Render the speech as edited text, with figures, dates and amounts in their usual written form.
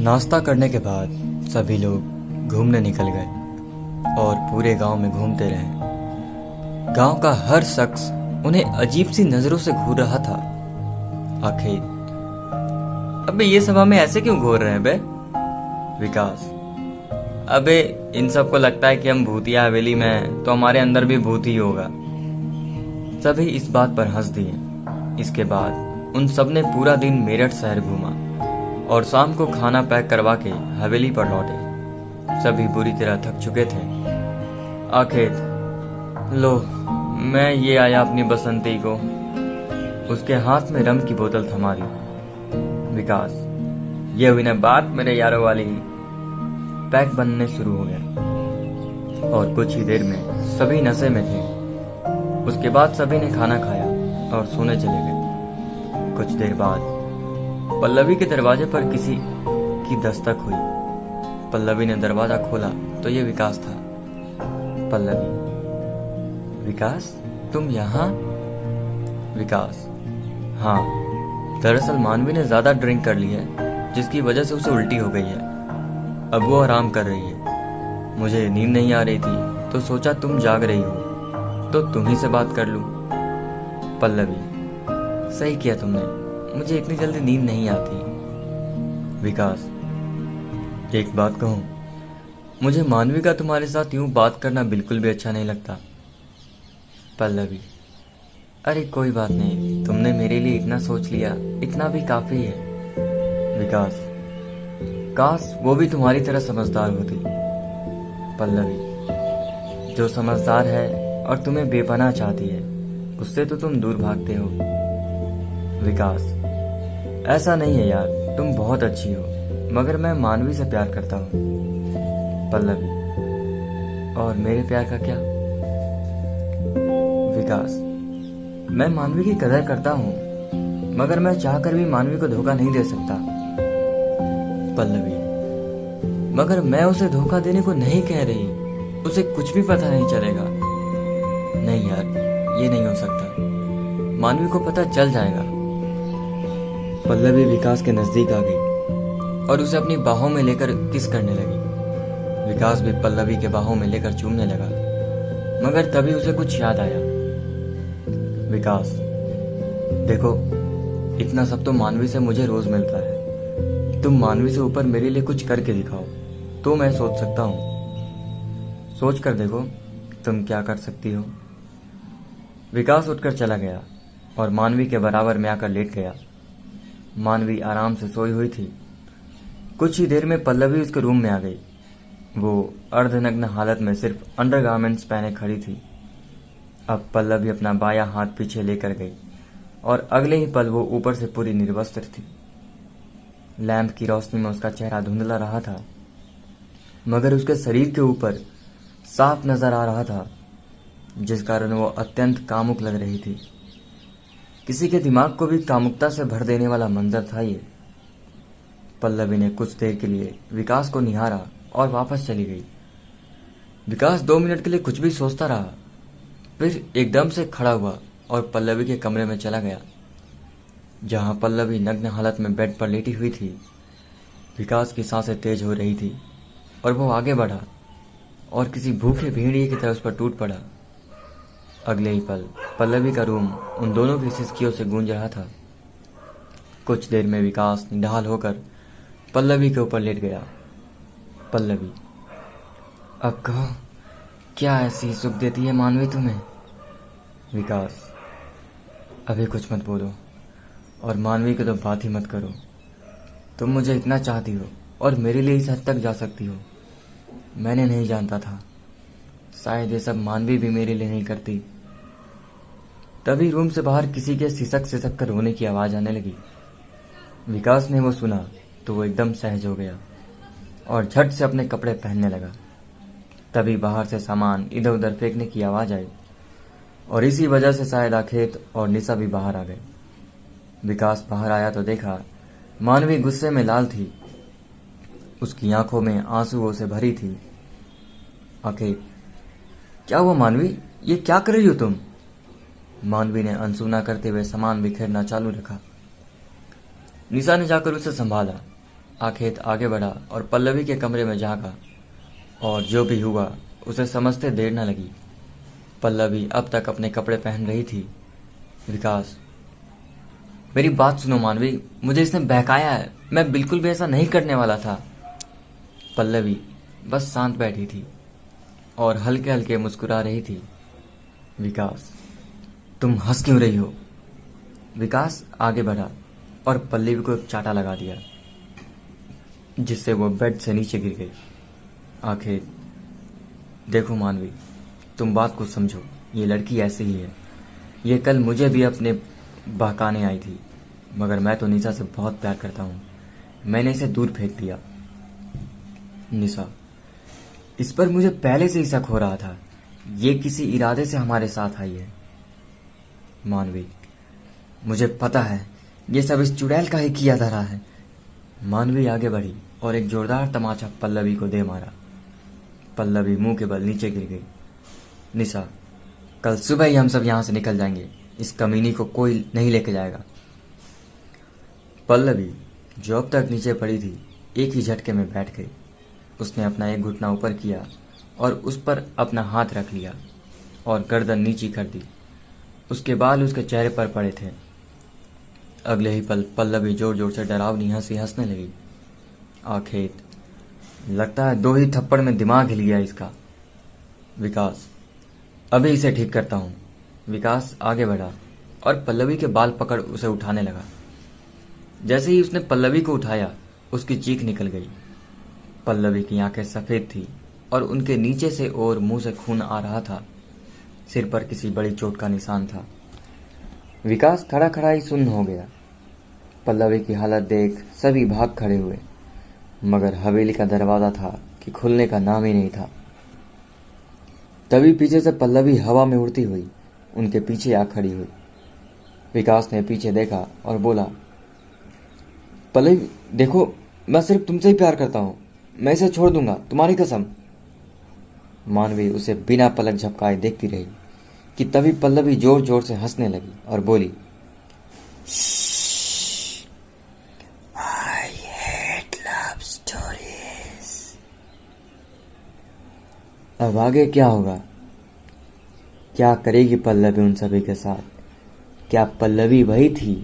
नाश्ता करने के बाद सभी लोग घूमने निकल गए और पूरे गांव में घूमते रहे। गांव का हर शख्स उन्हें अजीब सी नजरों से घूर रहा था। आखिर अबे ये सभा में ऐसे क्यों घूर रहे हैं बे? विकास: अबे इन सबको लगता है कि हम भूतिया हवेली में हैं तो हमारे अंदर भी भूत ही होगा। सभी इस बात पर हंस दिए। इसके बाद उन सब ने पूरा दिन मेरठ शहर घूमा और शाम को खाना पैक करवा के हवेली पर लौटे। सभी बुरी तरह थक चुके थे। आखिर लो, मैं ये आया अपनी बसंती को। उसके हाथ में रम की बोतल थमा दी। विकास: ये हुई ना बात मेरे यारों वाली। पैक बनने शुरू हो गया और कुछ ही देर में सभी नशे में थे। उसके बाद सभी ने खाना खाया और सोने चले गए। कुछ देर बाद पल्लवी के दरवाजे पर किसी की दस्तक हुई। पल्लवी ने दरवाजा खोला तो ये विकास था। पल्लवी: विकास, तुम यहाँ? विकास: हाँ, दरअसल मानवी ने ज्यादा ड्रिंक कर ली है जिसकी वजह से उसे उल्टी हो गई है। अब वो आराम कर रही है। मुझे नींद नहीं आ रही थी तो सोचा तुम जाग रही हो तो तुम्ही से बात कर लूं। पल्लवी: सही किया तुमने, मुझे इतनी जल्दी नींद नहीं आती। विकास: एक बात कहूं, मुझे मानवी का तुम्हारे साथ यूं बात करना बिल्कुल भी अच्छा नहीं लगता। पल्लवी: अरे कोई बात नहीं, तुमने मेरे लिए इतना सोच लिया, इतना भी काफी है। विकास: काश वो भी तुम्हारी तरह समझदार होती। पल्लवी: जो समझदार है और तुम्हें बेपनाह चाहती है उससे तो तुम दूर भागते हो। विकास: ऐसा नहीं है यार, तुम बहुत अच्छी हो, मगर मैं मानवी से प्यार करता हूँ। पल्लवी: और मेरे प्यार का क्या? विकास: मैं मानवी की कदर करता हूँ, मगर मैं चाहकर भी मानवी को धोखा नहीं दे सकता। पल्लवी: मगर मैं उसे धोखा देने को नहीं कह रही, उसे कुछ भी पता नहीं चलेगा। नहीं यार, ये नहीं हो सकता, मानवी को पता चल जाएगा। पल्लवी विकास के नजदीक आ गई और उसे अपनी बाहों में लेकर किस करने लगी। विकास भी पल्लवी के बाहों में लेकर चूमने लगा, मगर तभी उसे कुछ याद आया। विकास: देखो, इतना सब तो मानवी से मुझे रोज मिलता है। तुम मानवी से ऊपर मेरे लिए कुछ करके दिखाओ तो मैं सोच सकता हूँ। सोच कर देखो तुम क्या कर सकती हो। विकास उठकर चला गया और मानवी के बराबर में आकर लेट गया। मानवी आराम से सोई हुई थी। कुछ ही देर में पल्लवी उसके रूम में आ गई। वो अर्धनग्न हालत में सिर्फ अंडरगारमेंट्स पहने खड़ी थी। अब पल्लवी अपना बायां हाथ पीछे लेकर गई और अगले ही पल वो ऊपर से पूरी निर्वस्त्र थी। लैंप की रोशनी में उसका चेहरा धुंधला रहा था, मगर उसके शरीर के ऊपर साफ नजर आ रहा था, जिस कारण वो अत्यंत कामुक लग रही थी। किसी के दिमाग को भी कामुकता से भर देने वाला मंजर था ये। पल्लवी ने कुछ देर के लिए विकास को निहारा और वापस चली गई। विकास 2 मिनट के लिए कुछ भी सोचता रहा, फिर एकदम से खड़ा हुआ और पल्लवी के कमरे में चला गया, जहां पल्लवी नग्न हालत में बेड पर लेटी हुई थी। विकास की सांसें तेज हो रही थी और वो आगे बढ़ा और किसी भूखे भेड़िए की तरह उस पर टूट पड़ा। अगले ही पल पल्लवी का रूम उन दोनों की सिसकियों से गूंज रहा था। कुछ देर में विकास निढाल होकर पल्लवी के ऊपर लेट गया। पल्लवी: अब कहो, क्या ऐसी सुख देती है मानवी तुम्हें? विकास: अभी कुछ मत बोलो और मानवी की तो बात ही मत करो। तुम मुझे इतना चाहती हो और मेरे लिए इस हद तक जा सकती हो। मैंने नहीं जानता था, शायद ये सब मानवी भी मेरे लिए नहीं करती। तभी रूम से बाहर किसी के सिसक सिसक कर रोने की आवाज आने लगी। विकास ने वो सुना तो वो एकदम सहज हो गया और झट से अपने कपड़े पहनने लगा। तभी बाहर से सामान इधर उधर फेंकने की आवाज आई और इसी वजह से शायद आखेत और निशा भी बाहर आ गए। विकास बाहर आया तो देखा मानवी गुस्से में लाल थी। उसकी आंखों में आंसुओं से भरी थी। आखेत: क्या हुआ मानवी, ये क्या कर रही हो तुम? मानवी ने अनसुना करते हुए सामान बिखेरना चालू रखा। निशा ने जाकर उसे संभाला आखेत आगे बढ़ा और पल्लवी के कमरे में झांका, और जो भी हुआ उसे समझते देर न लगी। पल्लवी अब तक अपने कपड़े पहन रही थी। विकास, मेरी बात सुनो मानवी, मुझे इसने बहकाया है, मैं बिल्कुल भी ऐसा नहीं करने वाला था। पल्लवी बस शांत बैठी थी और हल्के हल्के मुस्कुरा रही थी। विकास, तुम हंस क्यों रही हो? विकास आगे बढ़ा और पल्लवी को एक चाटा लगा दिया, जिससे वो बेड से नीचे गिर गई। आखिर देखो मानवी, तुम बात को समझो, ये लड़की ऐसी ही है। ये कल मुझे भी अपने बहकाने आई थी, मगर मैं तो निशा से बहुत प्यार करता हूँ, मैंने इसे दूर फेंक दिया। निशा, इस पर मुझे पहले से ही शक हो रहा था, ये किसी इरादे से हमारे साथ आई है। मानवी, मुझे पता है ये सब इस चुड़ैल का ही किया धरा है। मानवी आगे बढ़ी और एक जोरदार तमाचा पल्लवी को दे मारा। पल्लवी मुंह के बल नीचे गिर गई। निशा, कल सुबह ही हम सब यहां से निकल जाएंगे, इस कमीनी को कोई नहीं लेके जाएगा। पल्लवी, जो अब तक नीचे पड़ी थी, एक ही झटके में बैठ गई। उसने अपना एक घुटना ऊपर किया और उस पर अपना हाथ रख लिया और गर्दन नीची कर दी। उसके बाल उसके चेहरे पर पड़े थे। अगले ही पल पल्लवी जोर जोर से डरावनी हंसी हंसने लगी। आखेत, लगता है 2 ही थप्पड़ में दिमाग हिल गया इसका। विकास, अभी इसे ठीक करता हूँ। विकास आगे बढ़ा और पल्लवी के बाल पकड़ उसे उठाने लगा। जैसे ही उसने पल्लवी को उठाया, उसकी चीख निकल गई। पल्लवी की आंखें सफेद थी और उनके नीचे से और मुंह से खून आ रहा था। सिर पर किसी बड़ी चोट का निशान था। विकास खड़ा खड़ा ही सुन्न हो गया। पल्लवी की हालत देख सभी भाग खड़े हुए, मगर हवेली का दरवाजा था कि खुलने का नाम ही नहीं था। तभी पीछे से पल्लवी हवा में उड़ती हुई उनके पीछे आ खड़ी हुई। विकास ने पीछे देखा और बोला, पल्लवी देखो, मैं सिर्फ तुमसे ही प्यार करता हूँ, मैं इसे छोड़ दूंगा, तुम्हारी कसम। मानवी उसे बिना पलक झपकाए देखती रही कि तभी पल्लवी जोर जोर से हंसने लगी और बोली, I hate love stories। अब आगे क्या होगा? क्या करेगी पल्लवी उन सभी के साथ? क्या पल्लवी वही थी